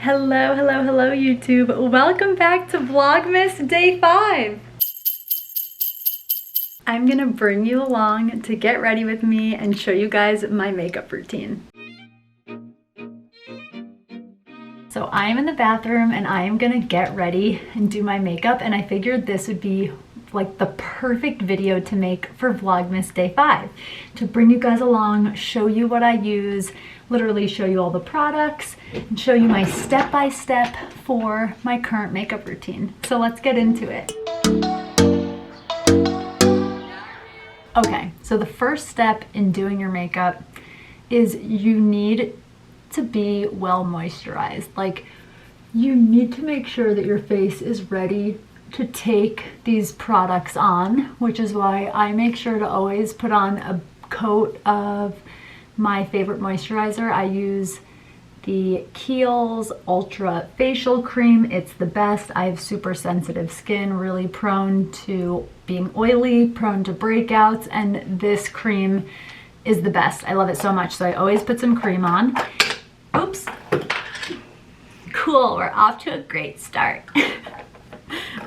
Hello, hello, hello YouTube. Welcome back to Vlogmas Day 5. I'm gonna bring you along to get ready with me and show you guys my makeup routine. So I am in the bathroom and I am gonna get ready and do my makeup, and I figured this would be like the perfect video to make for Vlogmas Day 5. To bring you guys along, show you what I use, literally show you all the products, and show you my step-by-step for my current makeup routine. So let's get into it. Okay, so the first step in doing your makeup is you need to be well moisturized. Like, you need to make sure that your face is ready to take these products on, which is why I make sure to always put on a coat of my favorite moisturizer. I use the Kiehl's Ultra Facial Cream. It's the best. I have super sensitive skin, really prone to being oily, prone to breakouts, and this cream is the best. I love it so much, so I always put some cream on. Oops. Cool, we're off to a great start.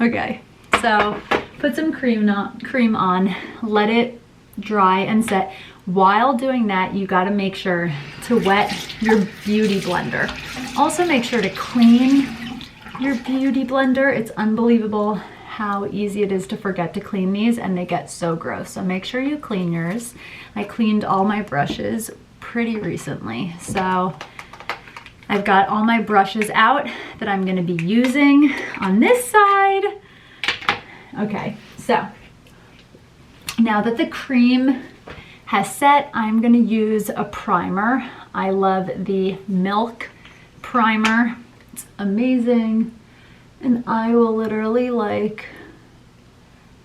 Okay, so put some cream on, let it dry and set. While doing that, you gotta make sure to wet your beauty blender. Also make sure to clean your beauty blender. It's unbelievable how easy it is to forget to clean these, and they get so gross. So make sure you clean yours. I cleaned all my brushes pretty recently, so I've got all my brushes out that I'm gonna be using on this side. Okay, so now that the cream has set, I'm gonna use a primer. I love the Milk primer. It's amazing. And I will literally, like,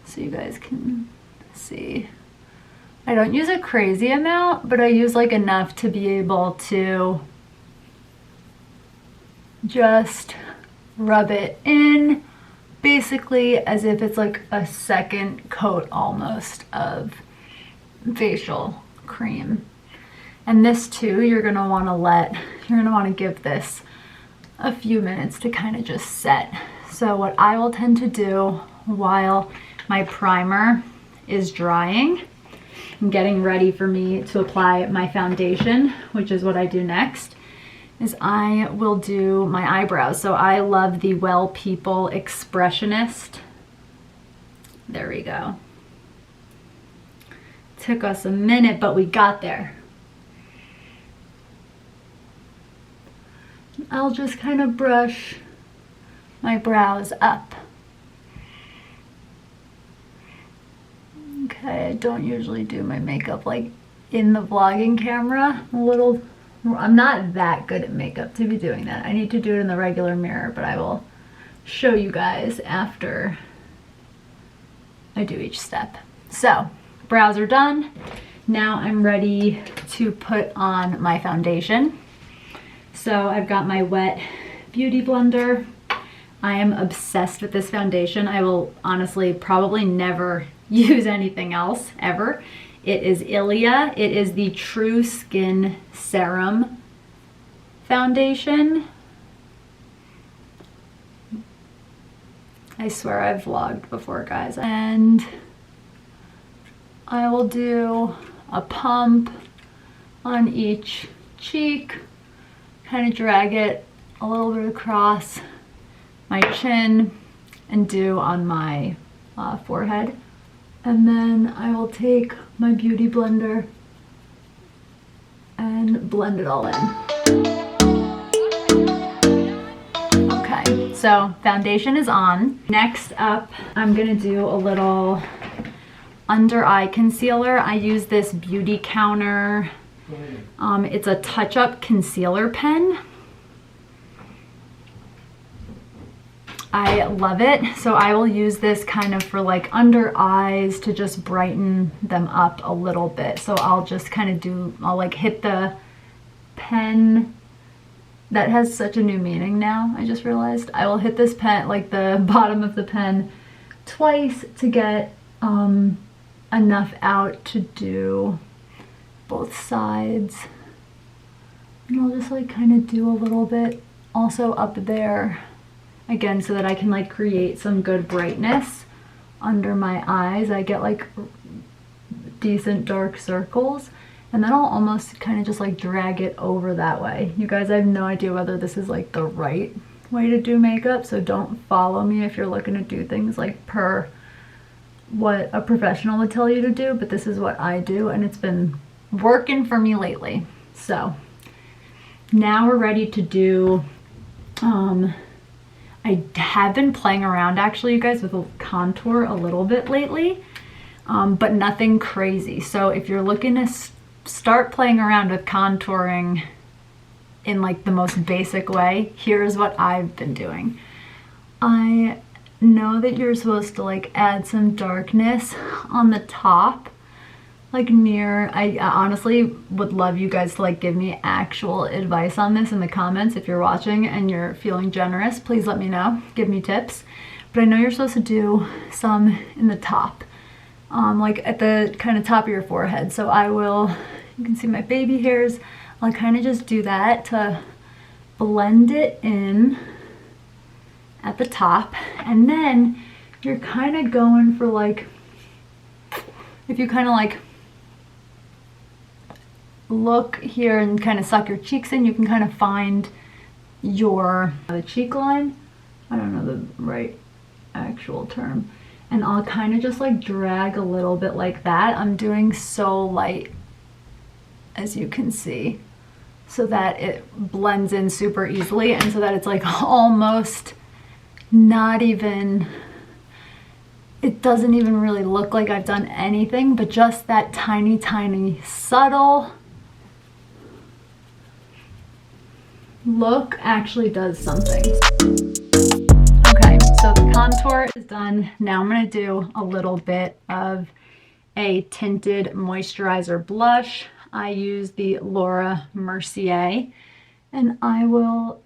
so you guys can see, I don't use a crazy amount, but I use like enough to be able to just rub it in, basically as if it's like a second coat almost of facial cream. And this too, you're gonna wanna give this a few minutes to kind of just set. So what I will tend to do while my primer is drying and getting ready for me to apply my foundation, which is what I do next, is I will do my eyebrows. So I love the Well People Expressionist. There we go. Took us a minute, but we got there. I'll just kind of brush my brows up. Okay, I don't usually do my makeup like in the vlogging camera. I'm not that good at makeup to be doing that. I need to do it in the regular mirror, but I will show you guys after I do each step. So, brows are done. Now I'm ready to put on my foundation. So I've got my wet beauty blender. I am obsessed with this foundation. I will honestly probably never use anything else ever. It is Ilia. It is the True Skin Serum foundation. I swear I've vlogged before, guys. And I will do a pump on each cheek, kind of drag it a little bit across my chin, and do on my forehead. And then I will take my beauty blender and blend it all in. Okay, so foundation is on. Next up, I'm gonna do a little under eye concealer. I use this Beauty Counter. It's a touch-up concealer pen. I love it. So I will use this kind of for like under eyes to just brighten them up a little bit. So I'll just kind of I'll like hit the pen. That has such a new meaning now, I just realized. I will hit this pen, like the bottom of the pen, twice to get enough out to do both sides. And I'll just like kind of do a little bit also up there again so that I can like create some good brightness under my eyes. I get like decent dark circles, and then I'll almost kind of just like drag it over that way. You guys, I have no idea whether this is like the right way to do makeup, so don't follow me if you're looking to do things like per what a professional would tell you to do, but this is what I do and it's been working for me lately. So now we're ready to do I have been playing around actually, you guys, with a contour a little bit lately, but nothing crazy. So if you're looking to start playing around with contouring in like the most basic way, here's what I've been doing. I know that you're supposed to like add some darkness on the top, like near, I honestly would love you guys to like give me actual advice on this in the comments. If you're watching and you're feeling generous, please let me know, give me tips. But I know you're supposed to do some in the top, like at the kind of top of your forehead. So I will, you can see my baby hairs, I'll kind of just do that to blend it in at the top. And then you're kind of going for like, if you kind of like look here and kind of suck your cheeks in, you can kind of find your the cheek line. I don't know the right actual term. And I'll kind of just like drag a little bit like that. I'm doing so light, as you can see, so that it blends in super easily and so that it's like almost not even, it doesn't even really look like I've done anything, but just that tiny subtle look actually does something. Okay, so the contour is done. Now I'm going to do a little bit of a tinted moisturizer blush. I use the Laura Mercier, and I will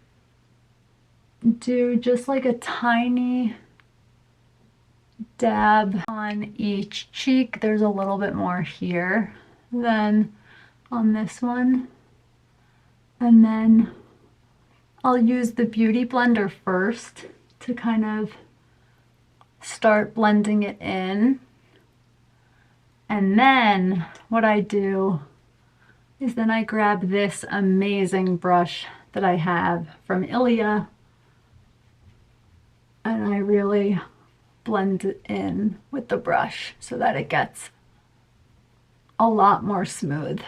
do just like a tiny dab on each cheek. There's a little bit more here than on this one. And then I'll use the Beauty Blender first to kind of start blending it in. And then what I do is then I grab this amazing brush that I have from Ilia, and I really blend it in with the brush so that it gets a lot more smooth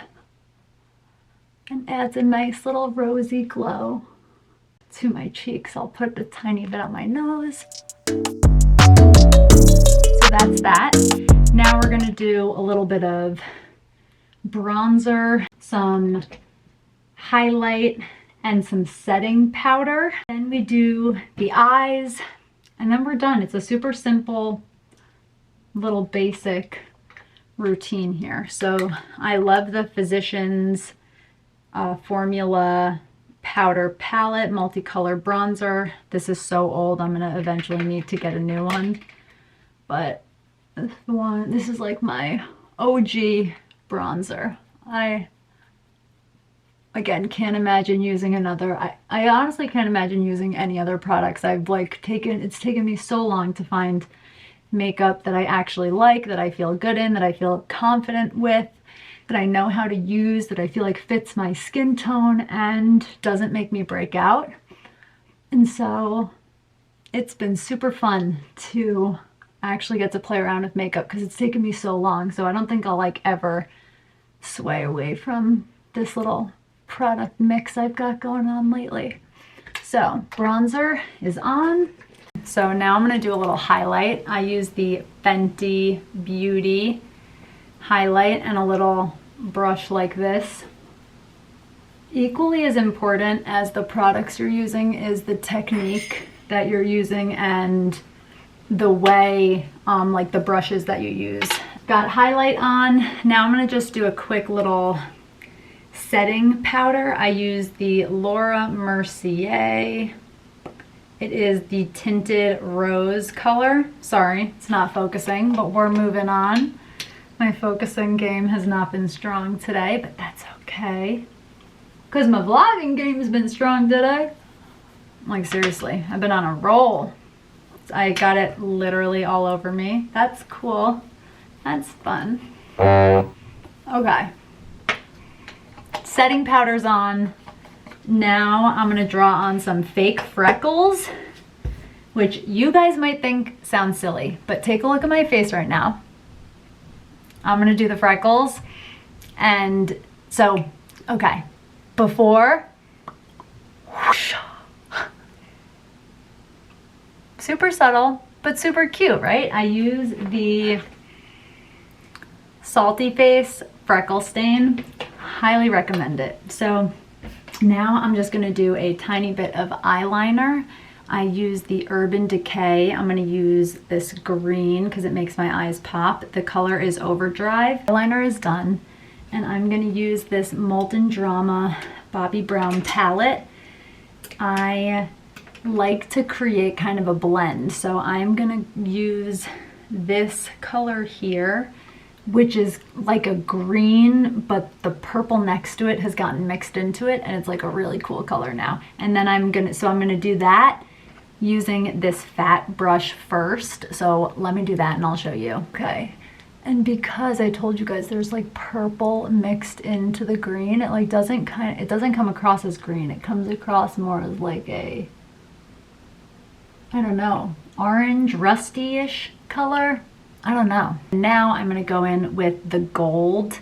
and adds a nice little rosy glow to my cheeks. I'll put a tiny bit on my nose. So that's that. Now we're gonna do a little bit of bronzer, some highlight, and some setting powder. Then we do the eyes, and then we're done. It's a super simple little basic routine here. So I love the Physicians Formula Powder Palette Multicolor Bronzer. This is so old, I'm gonna eventually need to get a new one. But this is like my OG bronzer. I, again, can't imagine using another. I honestly can't imagine using any other products. I've like it's taken me so long to find makeup that I actually like, that I feel good in, that I feel confident with, that I know how to use, that I feel like fits my skin tone and doesn't make me break out. And so it's been super fun to actually get to play around with makeup because it's taken me so long. So I don't think I'll like ever sway away from this little product mix I've got going on lately. So bronzer is on. So now I'm gonna do a little highlight. I use the Fenty Beauty highlight and a little brush like this. Equally as important as the products you're using is the technique that you're using and the way, like the brushes that you use. Got highlight on. Now I'm gonna just do a quick little setting powder. I use the Laura Mercier. It is the tinted rose color. Sorry, it's not focusing, but we're moving on. My focusing game has not been strong today, but that's okay. Because my vlogging game has been strong today. Like seriously, I've been on a roll. I got it literally all over me. That's cool. That's fun. Okay. Setting powder's on. Now I'm gonna draw on some fake freckles, which you guys might think sounds silly, but take a look at my face right now. I'm gonna do the freckles. And so, okay, before, whoosh, super subtle, but super cute, right? I use the Salty Face Freckle Stain. Highly recommend it. So now I'm just gonna do a tiny bit of eyeliner. I use the Urban Decay. I'm gonna use this green because it makes my eyes pop. The color is Overdrive. Eyeliner is done. And I'm gonna use this Molten Drama Bobbi Brown palette. I like to create kind of a blend. So I'm gonna use this color here, which is like a green, but the purple next to it has gotten mixed into it, and it's like a really cool color now. And then I'm gonna do that using this fat brush first. So let me do that and I'll show you. Okay. And because I told you guys there's like purple mixed into the green, it like doesn't come across as green. It comes across more as like a, I don't know, orange, rusty-ish color. I don't know. Now I'm gonna go in with the gold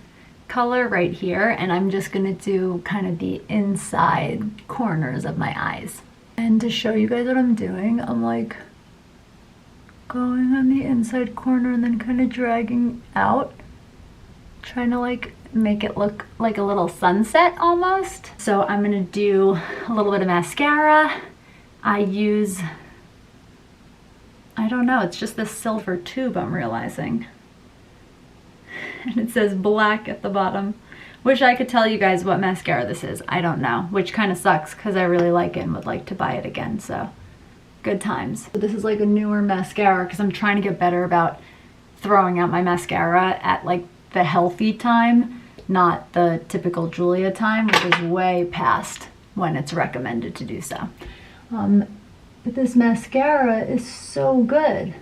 color right here, and I'm just gonna do kind of the inside corners of my eyes. And to show you guys what I'm doing, I'm like going on the inside corner and then kind of dragging out, trying to like make it look like a little sunset almost. So I'm gonna do a little bit of mascara. I use, I don't know, it's just this silver tube I'm realizing. And it says black at the bottom. Wish I could tell you guys what mascara this is. I don't know, which kind of sucks because I really like it and would like to buy it again, so good times. So this is like a newer mascara because I'm trying to get better about throwing out my mascara at like the healthy time, not the typical Julia time, which is way past when it's recommended to do so. But this mascara is so good.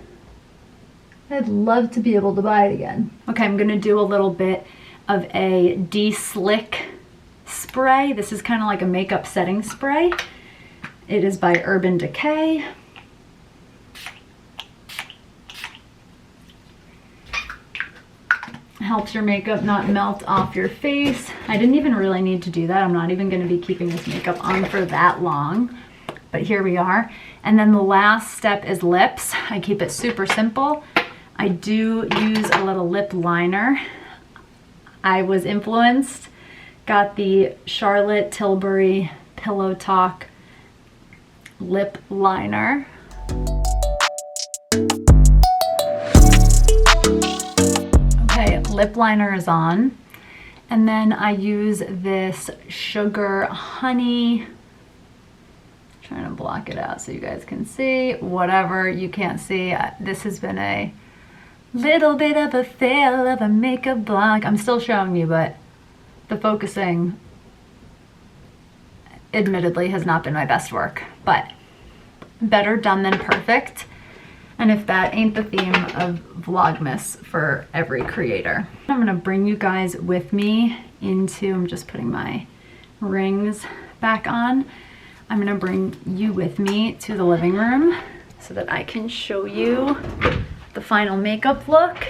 I'd love to be able to buy it again. Okay, I'm gonna do a little bit of a de-slick spray. This is kind of like a makeup setting spray. It is by Urban Decay. Helps your makeup not melt off your face. I didn't even really need to do that. I'm not even gonna be keeping this makeup on for that long, but here we are. And then the last step is lips. I keep it super simple. I do use a little lip liner. I was influenced, got the Charlotte Tilbury Pillow Talk lip liner. Okay, lip liner is on. And then I use this Sugar Honey, trying to block it out so you guys can see. Whatever you can't see, this has been a little bit of a fail of a makeup vlog. I'm still showing you, but the focusing admittedly has not been my best work, but better done than perfect. And if that ain't the theme of Vlogmas for every creator. I'm gonna bring you guys with me into, I'm just putting my rings back on. I'm gonna bring you with me to the living room so that I can show you the final makeup look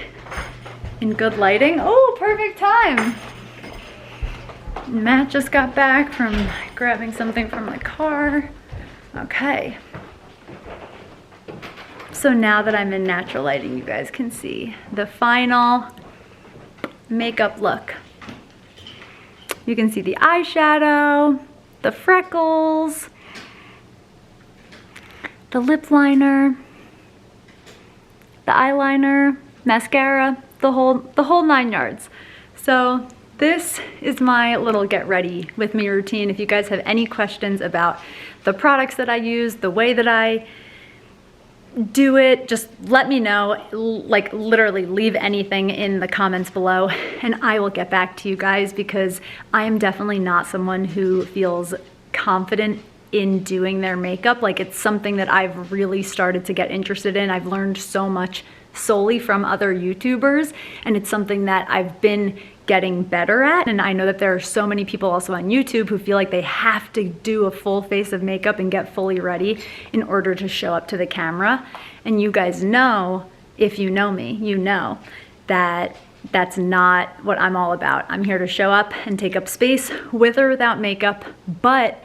in good lighting. Oh, perfect time. Matt just got back from grabbing something from the car. Okay. So now that I'm in natural lighting, you guys can see the final makeup look. You can see the eyeshadow, the freckles, the lip liner, the eyeliner, mascara, the whole 9 yards. So this is my little get ready with me routine. If you guys have any questions about the products that I use, the way that I do it, just let me know. Like literally leave anything in the comments below and I will get back to you guys, because I am definitely not someone who feels confident in doing their makeup. Like, it's something that I've really started to get interested in. I've learned so much solely from other YouTubers, and it's something that I've been getting better at. And I know that there are so many people also on YouTube who feel like they have to do a full face of makeup and get fully ready in order to show up to the camera. And you guys know, if you know me, you know that that's not what I'm all about. I'm here to show up and take up space with or without makeup, but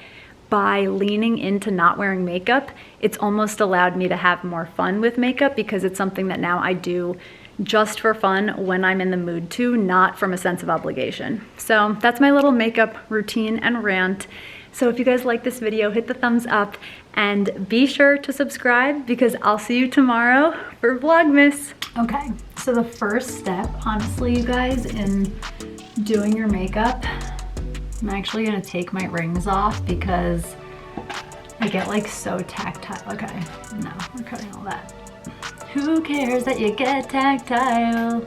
by leaning into not wearing makeup, it's almost allowed me to have more fun with makeup, because it's something that now I do just for fun when I'm in the mood to, not from a sense of obligation. So that's my little makeup routine and rant. So if you guys like this video, hit the thumbs up and be sure to subscribe, because I'll see you tomorrow for Vlogmas. Okay, so the first step, honestly, you guys, in doing your makeup, I'm actually gonna take my rings off because I get like so tactile. Okay, no, we're cutting all that. Who cares that you get tactile?